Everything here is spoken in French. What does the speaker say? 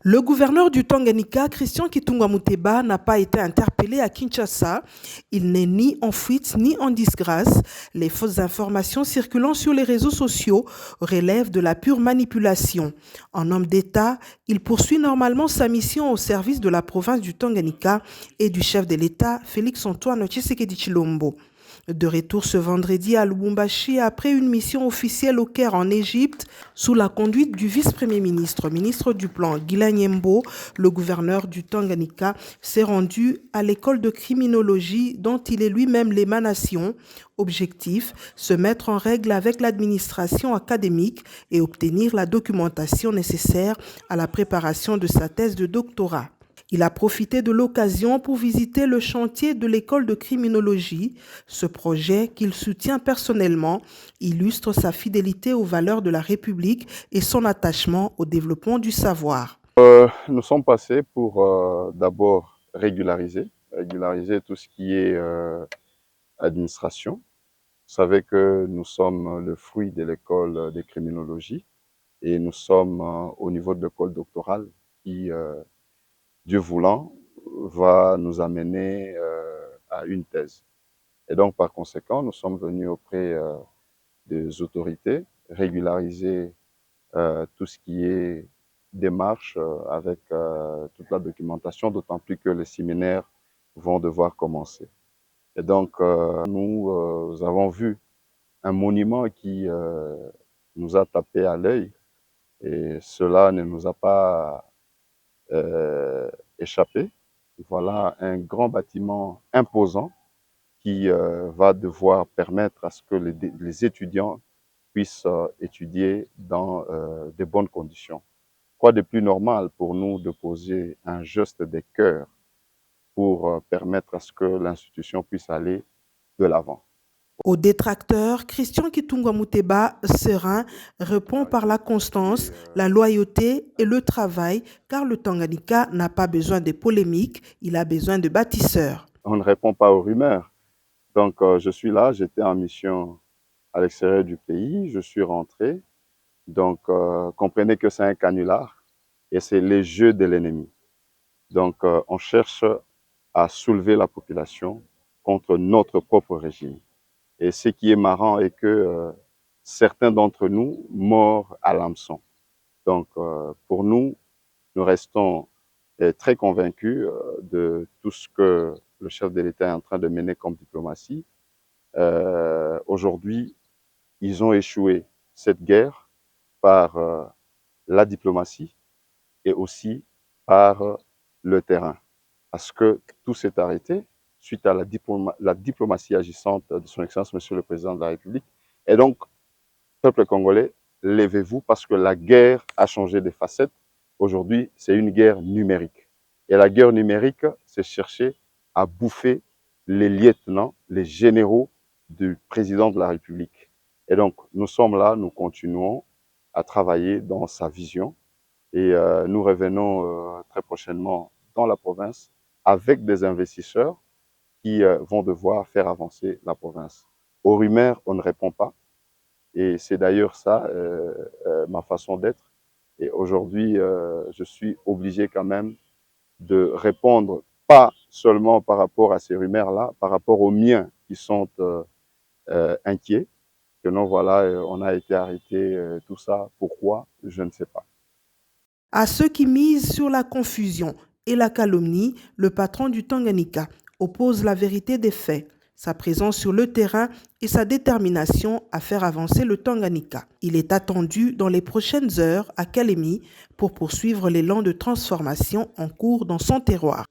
Le gouverneur du Tanganyika, Christian Kitunga Muteba, n'a pas été interpellé à Kinshasa. Il n'est ni en fuite ni en disgrâce. Les fausses informations circulant sur les réseaux sociaux relèvent de la pure manipulation. En homme d'État, il poursuit normalement sa mission au service de la province du Tanganyika et du chef de l'État, Félix-Antoine Tshisekedi Tshilombo. De retour ce vendredi à Lubumbashi après une mission officielle au Caire en Égypte, sous la conduite du vice-premier ministre, ministre du Plan, Guilain Nyembo, le gouverneur du Tanganyika s'est rendu à l'école de criminologie dont il est lui-même l'émanation. Objectif, se mettre en règle avec l'administration académique et obtenir la documentation nécessaire à la préparation de sa thèse de doctorat. Il a profité de l'occasion pour visiter le chantier de l'école de criminologie. Ce projet, qu'il soutient personnellement, illustre sa fidélité aux valeurs de la République et son attachement au développement du savoir. Nous sommes passés pour d'abord régulariser tout ce qui est administration. Vous savez que nous sommes le fruit de l'école de criminologie et nous sommes au niveau de l'école doctorale qui, Dieu voulant, va nous amener à une thèse. Et donc, par conséquent, nous sommes venus auprès des autorités régulariser tout ce qui est démarche avec toute la documentation, d'autant plus que les séminaires vont devoir commencer. Et donc, nous avons vu un monument qui nous a tapé à l'œil et cela ne nous a pas échappé. Voilà un grand bâtiment imposant qui va devoir permettre à ce que les étudiants puissent étudier dans de bonnes conditions. Quoi de plus normal pour nous de poser un geste de cœur pour permettre à ce que l'institution puisse aller de l'avant. Aux détracteurs, Christian Kitunga Muteba, serein, répond par la constance, la loyauté et le travail, car le Tanganyika n'a pas besoin de polémiques, il a besoin de bâtisseurs. On ne répond pas aux rumeurs. Donc, je suis là, j'étais en mission à l'extérieur du pays, je suis rentré. Donc, comprenez que c'est un canular et c'est les jeux de l'ennemi. Donc, on cherche à soulever la population contre notre propre régime. Et ce qui est marrant est que certains d'entre nous morts à l'hameçon. Donc, pour nous, nous restons très convaincus de tout ce que le chef de l'État est en train de mener comme diplomatie. Aujourd'hui, ils ont échoué cette guerre par la diplomatie et aussi par le terrain. Parce que tout s'est arrêté suite à la diplomatie agissante de son Excellence, Monsieur le Président de la République. Et donc, peuple congolais, levez-vous parce que la guerre a changé de facettes. Aujourd'hui, c'est une guerre numérique. Et la guerre numérique, c'est chercher à bouffer les lieutenants, les généraux du Président de la République. Et donc, nous sommes là, nous continuons à travailler dans sa vision. Et nous revenons très prochainement dans la province avec des investisseurs qui vont devoir faire avancer la province. Aux rumeurs, on ne répond pas. Et c'est d'ailleurs ça, ma façon d'être. Et aujourd'hui, je suis obligé quand même de répondre, pas seulement par rapport à ces rumeurs-là, par rapport aux miens qui sont inquiets. Que non, voilà, on a été arrêté, tout ça. Pourquoi? Je ne sais pas. À ceux qui misent sur la confusion et la calomnie, le patron du Tanganyika oppose la vérité des faits, sa présence sur le terrain et sa détermination à faire avancer le Tanganyika. Il est attendu dans les prochaines heures à Kalemi pour poursuivre l'élan de transformation en cours dans son terroir.